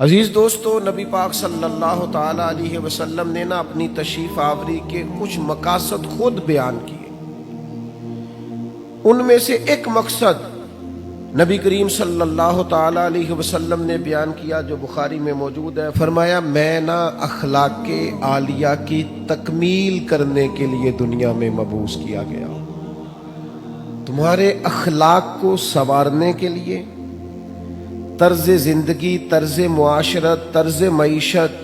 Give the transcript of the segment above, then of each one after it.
عزیز دوستو، نبی پاک صلی اللہ تعالی علیہ وسلم نے اپنی تشریف آوری کے کچھ مقاصد خود بیان کیے۔ ان میں سے ایک مقصد نبی کریم صلی اللہ تعالی علیہ وسلم نے بیان کیا جو بخاری میں موجود ہے۔ فرمایا، میں اخلاق عالیہ کی تکمیل کرنے کے لیے دنیا میں مبعوث کیا گیا ہوں۔ تمہارے اخلاق کو سنوارنے کے لیے، طرز زندگی، طرز معاشرت، طرز معیشت،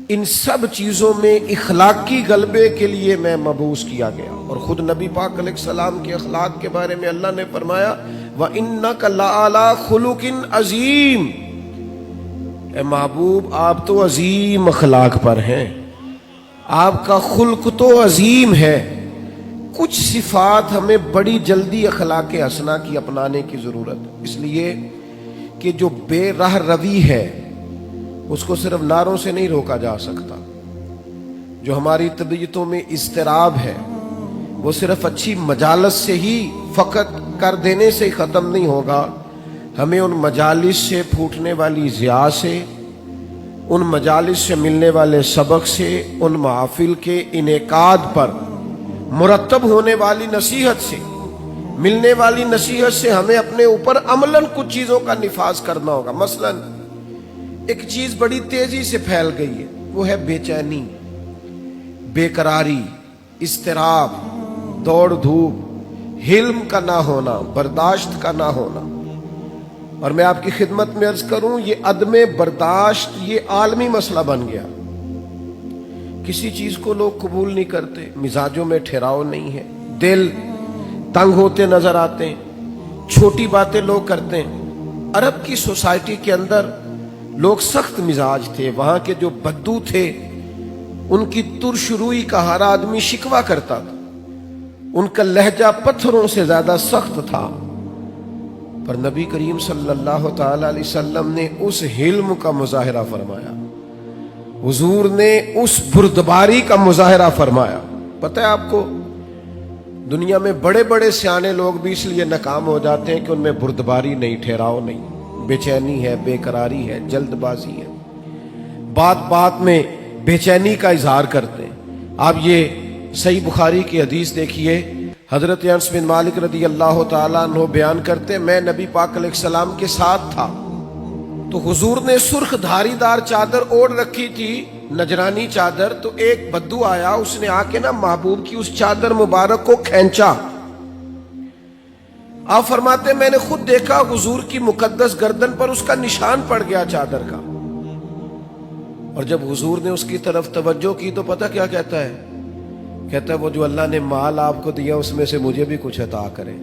ان سب چیزوں میں اخلاقی غلبے کے لیے میں مبعوث کیا گیا۔ اور خود نبی پاک علیہ السلام کے اخلاق کے بارے میں اللہ نے فرمایا، وَإِنَّكَ لَعَلَىٰ خُلُقٍ عَظِيمٍ، اے محبوب آپ تو عظیم اخلاق پر ہیں، آپ کا خلق تو عظیم ہے۔ کچھ صفات ہمیں بڑی جلدی اخلاق حسنہ کی اپنانے کی ضرورت ہے، اس لیے کہ جو بے راہ روی ہے اس کو صرف نعروں سے نہیں روکا جا سکتا۔ جو ہماری طبیعتوں میں اضطراب ہے وہ صرف اچھی مجالس سے ہی فقط کر دینے سے ختم نہیں ہوگا، ہمیں ان مجالس سے پھوٹنے والی ضیاء سے، ان مجالس سے ملنے والے سبق سے، ان محافل کے انعقاد پر مرتب ہونے والی نصیحت سے، ملنے والی نصیحت سے ہمیں اپنے اوپر عملاً کچھ چیزوں کا نفاذ کرنا ہوگا۔ مثلا ایک چیز بڑی تیزی سے پھیل گئی ہے، وہ ہے بے چینی، بے قراری، اضطراب، دوڑ دھوپ، حلم کا نہ ہونا، برداشت کا نہ ہونا۔ اور میں آپ کی خدمت میں عرض کروں، یہ عدم برداشت یہ عالمی مسئلہ بن گیا۔ کسی چیز کو لوگ قبول نہیں کرتے، مزاجوں میں ٹھہراؤ نہیں ہے، دل تنگ ہوتے نظر آتے ہیں، چھوٹی باتیں لوگ کرتے ہیں۔ عرب کی سوسائٹی کے اندر لوگ سخت مزاج تھے، وہاں کے جو بدو تھے ان کی ترش روئی کا ہر آدمی شکوہ کرتا تھا، ان کا لہجہ پتھروں سے زیادہ سخت تھا۔ پر نبی کریم صلی اللہ تعالی علیہ وسلم نے اس حلم کا مظاہرہ فرمایا، حضور نے اس بردباری کا مظاہرہ فرمایا۔ پتہ ہے آپ کو، دنیا میں بڑے بڑے سیانے لوگ بھی اس لیے ناکام ہو جاتے ہیں کہ ان میں بردباری نہیں، ٹھہراؤ نہیں، بے چینی ہے، بے قراری ہے، جلد بازی ہے، بات بات میں بے چینی کا اظہار کرتے ہیں۔ آپ یہ صحیح بخاری کی حدیث دیکھیے، حضرت انس بن مالک رضی اللہ تعالیٰ عنہ بیان کرتے، میں نبی پاک علیہ السلام کے ساتھ تھا تو حضور نے سرخ دھاری دار چادر اوڑھ رکھی تھی، نجرانی چادر۔ تو ایک بدو آیا، اس نے آ کے محبوب کی اس چادر مبارک کو کھینچا۔ آپ فرماتے میں نے خود دیکھا حضور کی مقدس گردن پر اس کا نشان پڑ گیا چادر کا۔ اور جب حضور نے اس کی طرف توجہ کی تو پتہ کیا کہتا ہے؟ کہتا ہے وہ جو اللہ نے مال آپ کو دیا اس میں سے مجھے بھی کچھ عطا کرے۔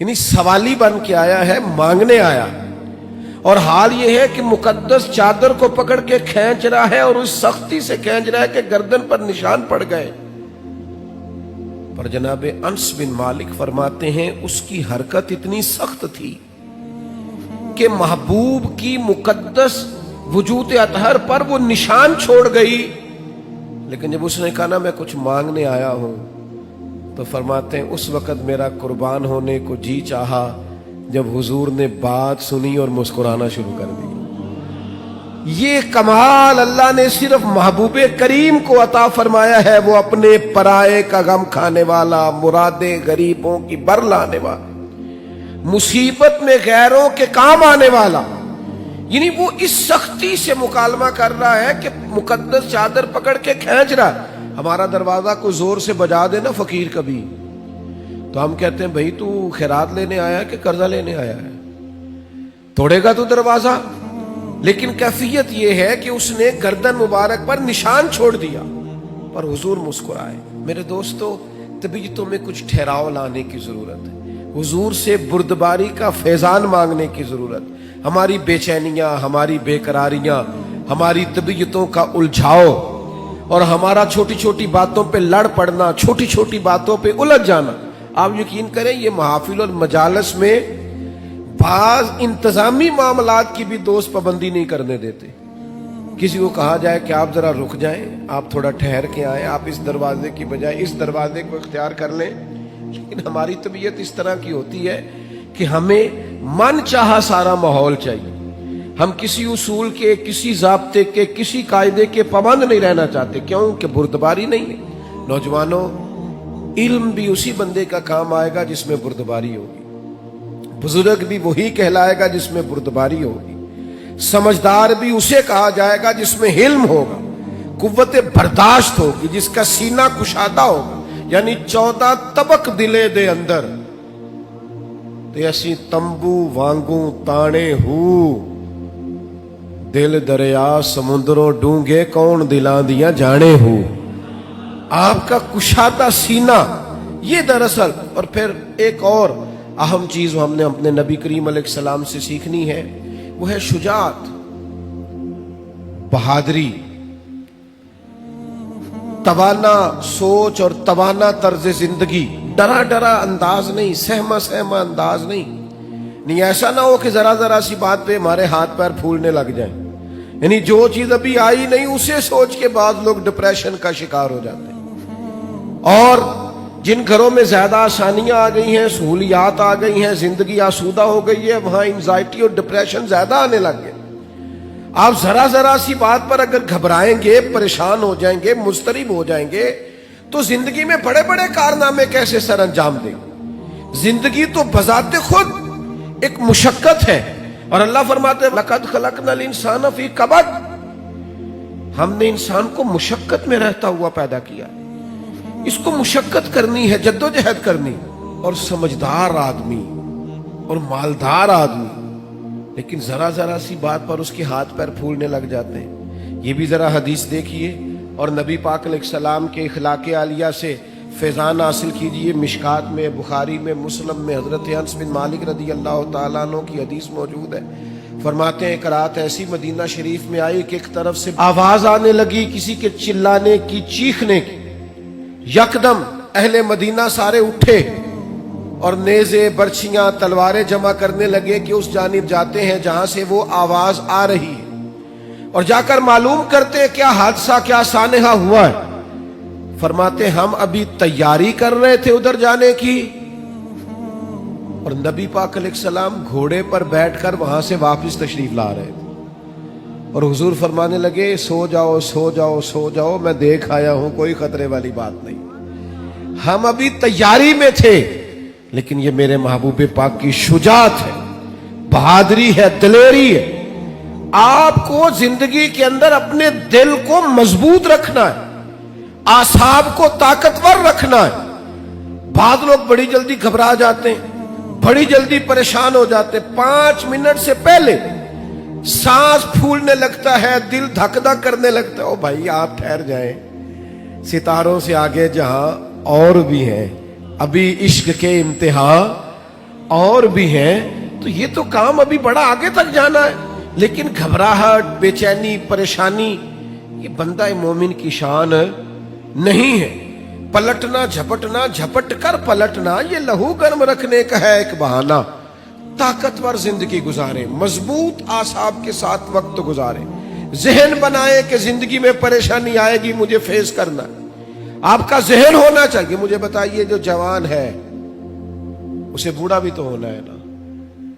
یعنی سوالی بن کے آیا ہے، مانگنے آیا، اور حال یہ ہے کہ مقدس چادر کو پکڑ کے کھینچ رہا ہے، اور اس سختی سے کھینچ رہا ہے کہ گردن پر نشان پڑ گئے۔ پر جناب انس بن مالک فرماتے ہیں اس کی حرکت اتنی سخت تھی کہ محبوب کی مقدس وجود اطہر پر وہ نشان چھوڑ گئی۔ لیکن جب اس نے کہا میں کچھ مانگنے آیا ہوں، تو فرماتے ہیں اس وقت میرا قربان ہونے کو جی چاہا جب حضور نے بات سنی اور مسکرانا شروع کر دی۔ یہ کمال اللہ نے صرف محبوب کریم کو عطا فرمایا ہے، وہ اپنے پرائے کا غم کھانے والا، مرادیں غریبوں کی بر لانے والا، مصیبت میں غیروں کے کام آنے والا۔ یعنی وہ اس سختی سے مکالمہ کر رہا ہے کہ مقدس چادر پکڑ کے کھینچ رہا ہے۔ ہمارا دروازہ کو زور سے بجا دے نا فقیر کبھی، تو ہم کہتے ہیں بھائی تو خیرات لینے آیا ہے کہ قرضہ لینے آیا ہے؟ توڑے گا تو دروازہ؟ لیکن کیفیت یہ ہے کہ اس نے گردن مبارک پر نشان چھوڑ دیا، پر حضور مسکرائے۔ میرے دوستو، طبیعتوں میں کچھ ٹھہراؤ لانے کی ضرورت ہے، حضور سے بردباری کا فیضان مانگنے کی ضرورت۔ ہماری بے چینیاں، ہماری بے قراریاں، ہماری طبیعتوں کا الجھاؤ، اور ہمارا چھوٹی چھوٹی باتوں پہ لڑ پڑنا، چھوٹی چھوٹی باتوں پہ الجھ جانا، آپ یقین کریں یہ محافل اور مجالس میں بعض انتظامی معاملات کی بھی دوست پابندی نہیں کرنے دیتے۔ کسی کو کہا جائے کہ آپ ذرا رک جائیں، آپ تھوڑا ٹھہر کے آئیں، آپ اس دروازے کی بجائے اس دروازے کو اختیار کر لیں۔ لیکن ہماری طبیعت اس طرح کی ہوتی ہے کہ ہمیں من چاہا سارا ماحول چاہیے، ہم کسی اصول کے، کسی ضابطے کے، کسی قاعدے کے پابند نہیں رہنا چاہتے، کیوں کہ بردباری نہیں ہے۔ نوجوانوں، علم بھی اسی بندے کا کام آئے گا جس میں بردباری ہوگی، بزرگ بھی وہی کہلائے گا جس میں بردباری ہوگی، سمجھدار بھی اسے کہا جائے گا جس میں علم ہوگا، قوت برداشت ہوگی، جس کا سینہ کشادہ ہوگا۔ یعنی 14 طبق دلے دے اندر تے اسی تمبو وانگوں تانے ہو، دل دریا سمندروں ڈونگے کون دلاں دیاں جانے ہو۔ آپ کا کشادہ سینہ، یہ دراصل، اور پھر ایک اور اہم چیز ہم نے اپنے نبی کریم علیہ السلام سے سیکھنی ہے، وہ ہے شجاعت، بہادری، توانا سوچ اور توانا طرز زندگی، ڈرا ڈرا انداز نہیں، سہما سہما انداز نہیں ایسا نہ ہو کہ ذرا ذرا سی بات پہ ہمارے ہاتھ پیر پھولنے لگ جائیں۔ یعنی جو چیز ابھی آئی نہیں اسے سوچ کے بعد لوگ ڈپریشن کا شکار ہو جاتے ہیں، اور جن گھروں میں زیادہ آسانیاں آ گئی ہیں، سہولیات آ گئی ہیں، زندگی آسودہ ہو گئی ہے، وہاں انزائٹی اور ڈپریشن زیادہ آنے لگ گئے۔ آپ ذرا ذرا سی بات پر اگر گھبرائیں گے، پریشان ہو جائیں گے، مضطرب ہو جائیں گے، تو زندگی میں بڑے بڑے کارنامے کیسے سر انجام دیں گے؟ زندگی تو بذات خود ایک مشقت ہے، اور اللہ فرماتے ہیں لَقَدْ خَلَقْنَا الْإِنسَانَ فِي كَبَدٍ، ہم نے انسان کو مشقت میں رہتا ہوا پیدا کیا، اس کو مشقت کرنی ہے، جدوجہد کرنی، اور سمجھدار آدمی اور مالدار آدمی لیکن ذرا ذرا سی بات پر اس کے ہاتھ پیر پھولنے لگ جاتے ہیں۔ یہ بھی ذرا حدیث دیکھیے اور نبی پاک علیہ السلام کے اخلاق عالیہ سے فیضان حاصل کیجئے۔ مشکات میں، بخاری میں، مسلم میں حضرت انس بن مالک رضی اللہ تعالیٰ عنہ کی حدیث موجود ہے۔ فرماتے ہیں ایک رات ایسی مدینہ شریف میں آئی کہ ایک طرف سے آواز آنے لگی کسی کے چلانے کی، چیخنے کی۔ یکدم اہل مدینہ سارے اٹھے اور نیزے، برچھیاں، تلواریں جمع کرنے لگے کہ اس جانب جاتے ہیں جہاں سے وہ آواز آ رہی ہے، اور جا کر معلوم کرتے ہیں کیا حادثہ، کیا سانحہ ہوا ہے۔ فرماتے ہم ابھی تیاری کر رہے تھے ادھر جانے کی، اور نبی پاک علیہ السلام گھوڑے پر بیٹھ کر وہاں سے واپس تشریف لا رہے تھے، اور حضور فرمانے لگے سو جاؤ سو جاؤ سو جاؤ، میں دیکھ آیا ہوں، کوئی خطرے والی بات نہیں۔ ہم ابھی تیاری میں تھے، لیکن یہ میرے محبوب پاک کی شجاعت ہے، بہادری ہے، دلیری ہے۔ آپ کو زندگی کے اندر اپنے دل کو مضبوط رکھنا ہے، اعصاب کو طاقتور رکھنا ہے۔ بعض لوگ بڑی جلدی گھبرا جاتے ہیں، بڑی جلدی پریشان ہو جاتے ہیں، 5 منٹ سے پہلے سانس پھولنے لگتا ہے، دل دھک دھک کرنے لگتا ہے۔ او بھائی آپ ٹھہر جائیں، ستاروں سے آگے جہاں اور بھی ہیں، ابھی عشق کے امتحان اور بھی ہیں، تو یہ تو کام ابھی بڑا آگے تک جانا ہے۔ لیکن گھبراہٹ، بے چینی، پریشانی یہ بندہ مومن کی شان نہیں ہے۔ پلٹنا، جھپٹنا، جھپٹ کر پلٹنا یہ لہو گرم رکھنے کا ہے ایک بہانہ۔ طاقتور زندگی گزاریں، مضبوط اعصاب کے ساتھ وقت گزاریں، ذہن بنائیں کہ زندگی میں پریشانی آئے گی، مجھے فیس کرنا ہے۔ آپ کا ذہن ہونا چاہیے۔ مجھے بتائیے جو جوان ہے اسے بوڑھا بھی تو ہونا ہے نا،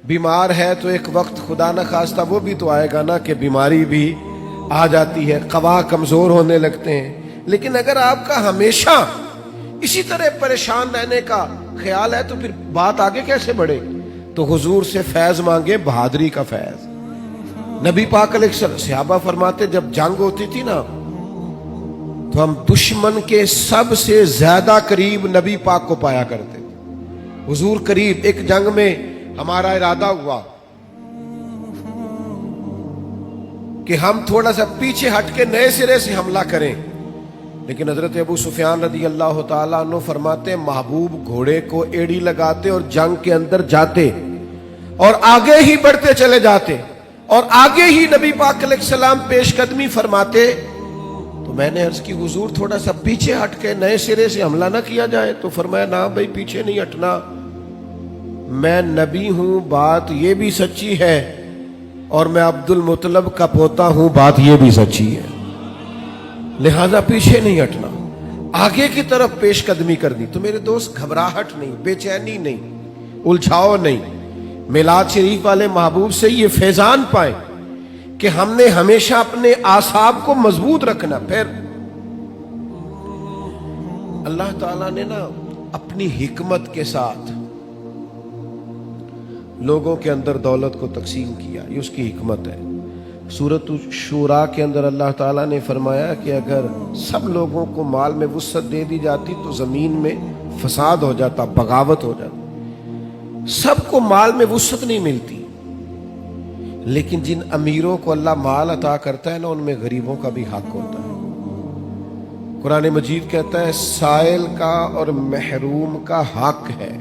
بیمار ہے تو ایک وقت خدا نہ خواستہ وہ بھی تو آئے گا نا کہ بیماری بھی آ جاتی ہے، قوا کمزور ہونے لگتے ہیں۔ لیکن اگر آپ کا ہمیشہ اسی طرح پریشان رہنے کا خیال ہے تو پھر بات آگے کیسے بڑھے گی؟ تو حضور سے فیض مانگے، بہادری کا فیض۔ نبی پاک علیہ السلام، صحابہ فرماتے جب جنگ ہوتی تھی نا تو ہم دشمن کے سب سے زیادہ قریب نبی پاک کو پایا کرتے تھے، حضور قریب۔ ایک جنگ میں ہمارا ارادہ ہوا کہ ہم تھوڑا سا پیچھے ہٹ کے نئے سرے سے حملہ کریں، لیکن حضرت ابو سفیان رضی اللہ تعالیٰ عنہ فرماتے محبوب گھوڑے کو ایڑی لگاتے اور جنگ کے اندر جاتے اور آگے ہی بڑھتے چلے جاتے، اور آگے ہی نبی پاک علیہ السلام پیش قدمی فرماتے۔ تو میں نے عرض کی حضور تھوڑا سا پیچھے ہٹ کے نئے سرے سے حملہ نہ کیا جائے؟ تو فرمایا نہ بھائی پیچھے نہیں ہٹنا، میں نبی ہوں، بات یہ بھی سچی ہے، اور میں عبد المطلب کا پوتا ہوں، بات یہ بھی سچی ہے، لہذا پیچھے نہیں ہٹنا، آگے کی طرف پیش قدمی کرنی۔ تو میرے دوست گھبراہٹ نہیں، بے چینی نہیں، الجھاؤ نہیں، میلاد شریف والے محبوب سے یہ فیضان پائیں کہ ہم نے ہمیشہ اپنے اعصاب کو مضبوط رکھنا. پھر اللہ تعالیٰ نے نا اپنی حکمت کے ساتھ لوگوں کے اندر دولت کو تقسیم کیا. یہ اس کی حکمت ہے. سورۃ الشورى کے اندر اللہ تعالیٰ نے فرمایا کہ اگر سب لوگوں کو مال میں وسعت دے دی جاتی تو زمین میں فساد ہو جاتا، بغاوت ہو جاتی. سب کو مال میں وسعت نہیں ملتی، لیکن جن امیروں کو اللہ مال عطا کرتا ہے نا، ان میں غریبوں کا بھی حق ہوتا ہے. قرآن مجید کہتا ہے سائل کا اور محروم کا حق ہے.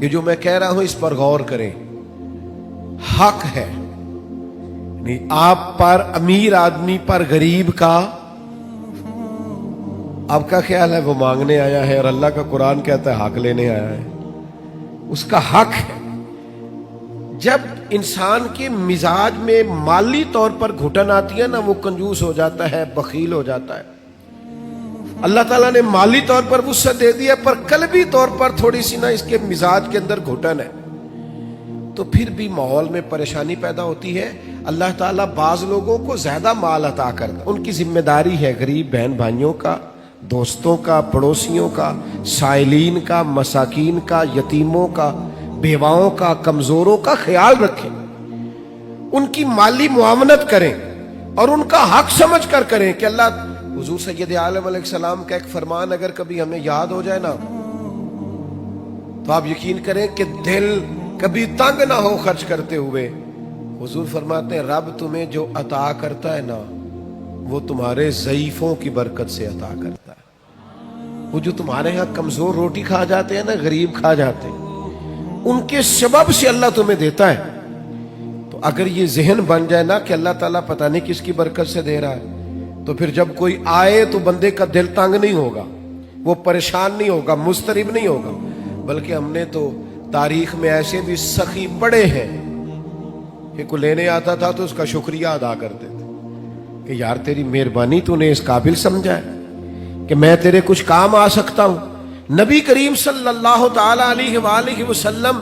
یہ جو میں کہہ رہا ہوں اس پر غور کریں. حق ہے، نہیں آپ پر، امیر آدمی پر غریب کا. آپ کا خیال ہے وہ مانگنے آیا ہے، اور اللہ کا قرآن کہتا ہے حق لینے آیا ہے. اس کا حق ہے. جب انسان کے مزاج میں مالی طور پر گھٹن آتی ہے نا، وہ کنجوس ہو جاتا ہے، بخیل ہو جاتا ہے. اللہ تعالیٰ نے مالی طور پر وسعت دے دیا، پر قلبی طور پر تھوڑی سی نا اس کے مزاج کے اندر گھٹن ہے، تو پھر بھی ماحول میں پریشانی پیدا ہوتی ہے. اللہ تعالیٰ بعض لوگوں کو زیادہ مال عطا کرتا ہے. ان کی ذمہ داری ہے غریب بہن بھائیوں کا، دوستوں کا، پڑوسیوں کا، سائلین کا، مساکین کا، یتیموں کا، بیواؤں کا، کمزوروں کا خیال رکھیں. ان کی مالی معاونت کریں اور ان کا حق سمجھ کر کریں. کہ اللہ، حضور سید عالم علیہ السلام کا ایک فرمان اگر کبھی ہمیں یاد ہو جائے نا، تو آپ یقین کریں کہ دل کبھی تنگ نہ ہو خرچ کرتے ہوئے. حضور فرماتے ہیں رب تمہیں جو عطا کرتا ہے نا، وہ تمہارے ضعیفوں کی برکت سے عطا کرتا ہے. وہ جو تمہارے ہاں کمزور روٹی کھا جاتے ہیں نا، غریب کھا جاتے ہیں، ان کے سبب سے اللہ تمہیں دیتا ہے. تو اگر یہ ذہن بن جائے نا کہ اللہ تعالیٰ پتہ نہیں کس کی برکت سے دے رہا ہے، تو پھر جب کوئی آئے تو بندے کا دل تنگ نہیں ہوگا، وہ پریشان نہیں ہوگا، مضطرب نہیں ہوگا. بلکہ ہم نے تو تاریخ میں ایسے بھی سخی پڑے ہیں کہ کوئی لینے آتا تھا تو اس کا شکریہ ادا کرتے تھے کہ یار تیری مہربانی، تو نے اس قابل سمجھا ہے کہ میں تیرے کچھ کام آ سکتا ہوں. نبی کریم صلی اللہ تعالی علیہ وآلہ وسلم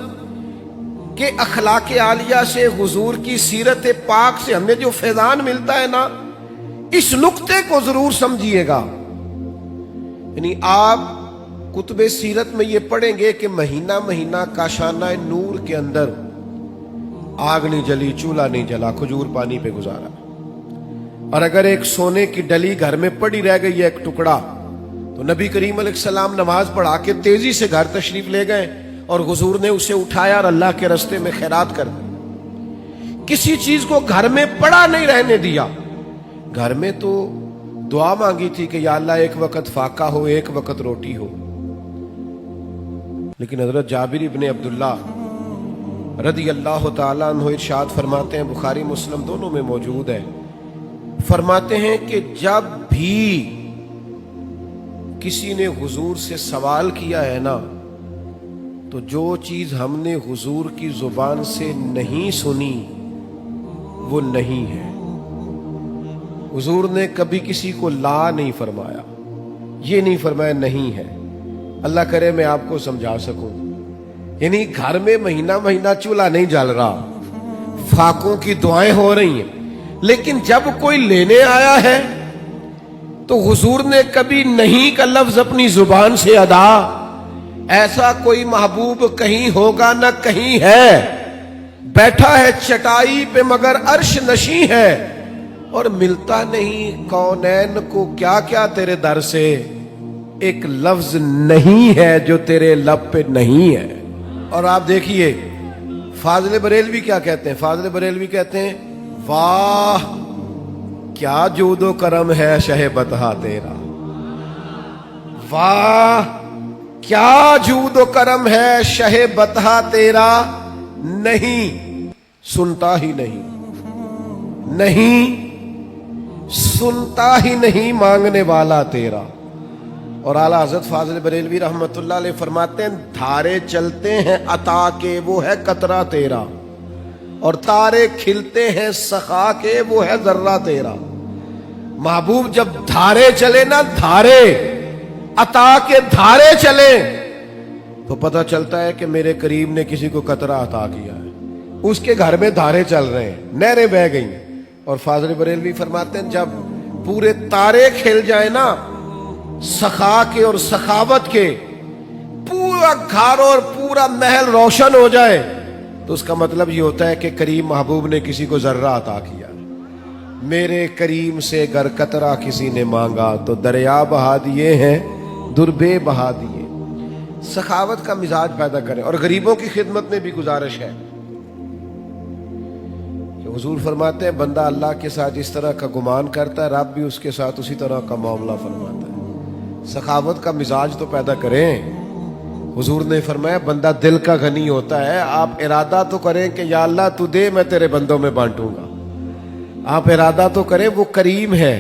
کے اخلاق عالیہ سے، حضور کی سیرت پاک سے ہمیں جو فیضان ملتا ہے نا، اس نقطے کو ضرور سمجھیے گا. یعنی آپ کتب سیرت میں یہ پڑھیں گے کہ مہینہ مہینہ کاشانہ نور کے اندر آگ نہیں جلی، چولہا نہیں جلا، کھجور پانی پہ گزارا. اور اگر ایک سونے کی ڈلی گھر میں پڑی رہ گئی ہے، ایک ٹکڑا، تو نبی کریم علیہ السلام نماز پڑھا کے تیزی سے گھر تشریف لے گئے اور حضور نے اسے اٹھایا اور اللہ کے راستے میں خیرات کر دی. کسی چیز کو گھر میں پڑا نہیں رہنے دیا. گھر میں تو دعا مانگی تھی کہ یا اللہ ایک وقت فاقہ ہو، ایک وقت روٹی ہو. لیکن حضرت جابر ابن عبداللہ رضی اللہ تعالیٰ عنہ ارشاد فرماتے ہیں، بخاری مسلم دونوں میں موجود ہے، فرماتے ہیں کہ جب بھی کسی نے حضور سے سوال کیا ہے نا، تو جو چیز ہم نے حضور کی زبان سے نہیں سنی وہ نہیں ہے. حضور نے کبھی کسی کو لا نہیں فرمایا، یہ نہیں فرمایا نہیں ہے. اللہ کرے میں آپ کو سمجھا سکوں. یعنی گھر میں مہینہ مہینہ چولہا نہیں جل رہا، فاقوں کی دعائیں ہو رہی ہیں، لیکن جب کوئی لینے آیا ہے تو حضور نے کبھی نہیں کا لفظ اپنی زبان سے ادا. ایسا کوئی محبوب کہیں ہوگا نہ کہیں ہے، بیٹھا ہے چٹائی پہ مگر عرش نشیں ہے، اور ملتا نہیں کونین کو کیا کیا تیرے در سے، ایک لفظ نہیں ہے جو تیرے لب پہ نہیں ہے. اور آپ دیکھیے فاضل بریلوی کیا کہتے ہیں. فاضل بریلوی کہتے ہیں واہ کیا جود و کرم ہے شہ بطحہ تیرا، واہ کیا جود و کرم ہے شہ بطحہ تیرا، نہیں سنتا ہی نہیں، نہیں سنتا ہی نہیں مانگنے والا تیرا. اور اعلیٰ حضرت فاضل بریلوی رحمت اللہ علیہ فرماتے ہیں دھارے چلتے ہیں عطا کے وہ ہے قطرہ تیرا، اور تارے کھلتے ہیں سخا کے وہ ہے ذرہ تیرا. محبوب جب دھارے چلے نا، دھارے عطا کے دھارے چلے، تو پتہ چلتا ہے کہ میرے قریب نے کسی کو قطرہ عطا کیا ہے. اس کے گھر میں دھارے چل رہے ہیں، نہریں بہہ گئی ہیں، اور فاضل بریلوی فرماتے ہیں جب پورے تارے کھل جائیں نا سخا کے اور سخاوت کے، پورا گھر اور پورا محل روشن ہو جائے، تو اس کا مطلب یہ ہوتا ہے کہ کریم محبوب نے کسی کو ذرہ عطا کیا۔ میرے کریم سے گر قطرہ کسی نے مانگا تو دریا بہا دیے ہیں، دربے بہا دیے۔ سخاوت کا مزاج پیدا کریں۔ اور غریبوں کی خدمت میں بھی گزارش ہے کہ حضور فرماتے ہیں بندہ اللہ کے ساتھ جس طرح کا گمان کرتا ہے رب بھی اس کے ساتھ اسی طرح کا معاملہ فرماتا ہے۔ سخاوت کا مزاج تو پیدا کریں۔ حضور نے فرمایا بندہ دل کا غنی ہوتا ہے، آپ ارادہ تو کریں کہ یا اللہ تو دے میں تیرے بندوں میں بانٹوں گا۔ آپ ارادہ تو کریں، وہ کریم ہے،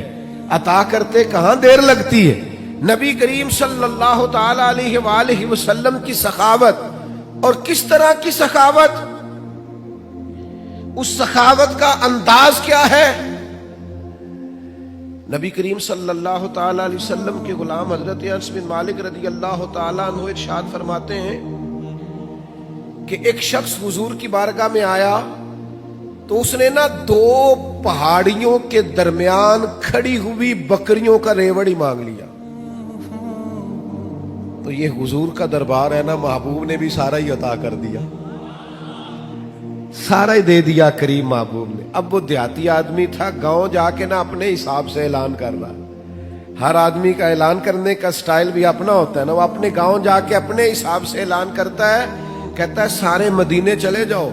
عطا کرتے کہاں دیر لگتی ہے۔ نبی کریم صلی اللہ تعالی علیہ وآلہ وسلم کی سخاوت، اور کس طرح کی سخاوت، اس سخاوت کا انداز کیا ہے۔ نبی کریم صلی اللہ تعالی علیہ وسلم کے غلام حضرت انس بن مالک رضی اللہ تعالی عنہ ارشاد فرماتے ہیں کہ ایک شخص حضور کی بارگاہ میں آیا تو اس نے نا 2 پہاڑیوں کے درمیان کھڑی ہوئی بکریوں کا ریوڑ ہی مانگ لیا۔ تو یہ حضور کا دربار ہے نا، محبوب نے بھی سارا ہی عطا کر دیا، سارا ہی دے دیا کریم محبوب نے۔ اب وہ دیہاتی آدمی تھا، گاؤں جا کے نا اپنے حساب سے اعلان کر رہا۔ ہر آدمی کا اعلان کرنے کا سٹائل بھی اپنا ہوتا ہے نا، وہ اپنے گاؤں جا کے اپنے حساب سے اعلان کرتا ہے، کہتا ہے سارے مدینے چلے جاؤ،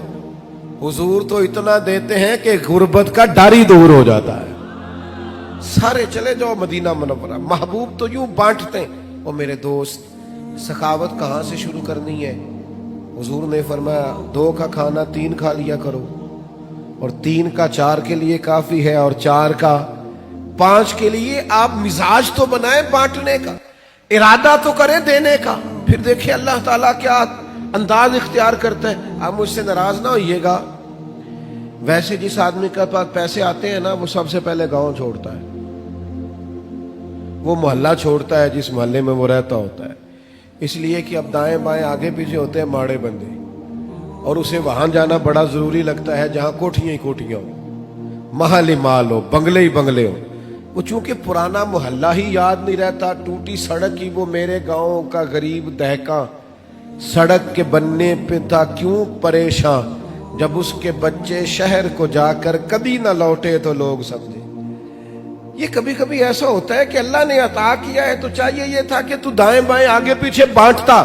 حضور تو اتنا دیتے ہیں کہ غربت کا ڈر ہی دور ہو جاتا ہے، سارے چلے جاؤ مدینہ منورہ۔ محبوب تو یوں بانٹتے ہیں۔ اور میرے دوست، سخاوت کہاں سے شروع کرنی ہے؟ حضور نے فرمایا 2 کا کھانا 3 کھا لیا کرو، اور 3 کا 4 کے لیے کافی ہے، اور 4 کا 5 کے لیے۔ آپ مزاج تو بنائیں بانٹنے کا، ارادہ تو کریں دینے کا، پھر دیکھیں اللہ تعالیٰ کیا انداز اختیار کرتا ہے۔ آپ مجھ سے ناراض نہ ہوئیے گا، ویسے جس آدمی کے پاس پیسے آتے ہیں نا وہ سب سے پہلے گاؤں چھوڑتا ہے، وہ محلہ چھوڑتا ہے جس محلے میں وہ رہتا ہوتا ہے، اس لیے کہ اب دائیں بائیں آگے پیچھے ہوتے ہیں ماڑے بندے، اور اسے وہاں جانا بڑا ضروری لگتا ہے جہاں کوٹھیاں ہی کوٹھیاں ہو، محل ہی مال ہو، بنگلے ہی بنگلے ہو۔ وہ چونکہ پرانا محلہ ہی یاد نہیں رہتا، ٹوٹی سڑک ہی وہ میرے گاؤں کا غریب دہقاں سڑک کے بننے پہ تھا کیوں پریشان، جب اس کے بچے شہر کو جا کر کبھی نہ لوٹے تو لوگ سمجھے۔ یہ کبھی کبھی ایسا ہوتا ہے کہ اللہ نے عطا کیا ہے تو چاہیے یہ تھا کہ تو دائیں بائیں آگے پیچھے بانٹتا،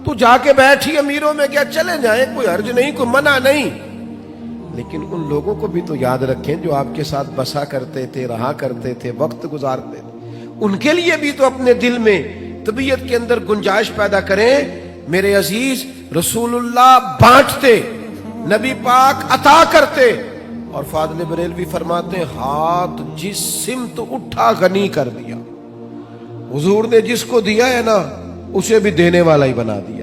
تو جا کے بیٹھی امیروں میں کیا چلے جائیں، کوئی حرج نہیں، کوئی منع نہیں، لیکن ان لوگوں کو بھی تو یاد رکھیں جو آپ کے ساتھ بسا کرتے تھے، رہا کرتے تھے، وقت گزارتے تھے، ان کے لیے بھی تو اپنے دل میں طبیعت کے اندر گنجائش پیدا کریں۔ میرے عزیز، رسول اللہ بانٹتے، نبی پاک عطا کرتے، اور فاضل بریلوی فرماتے ہیں ہاتھ جس سمت اٹھا غنی کر دیا۔ حضور نے جس کو دیا ہے نا اسے بھی دینے والا ہی بنا دیا۔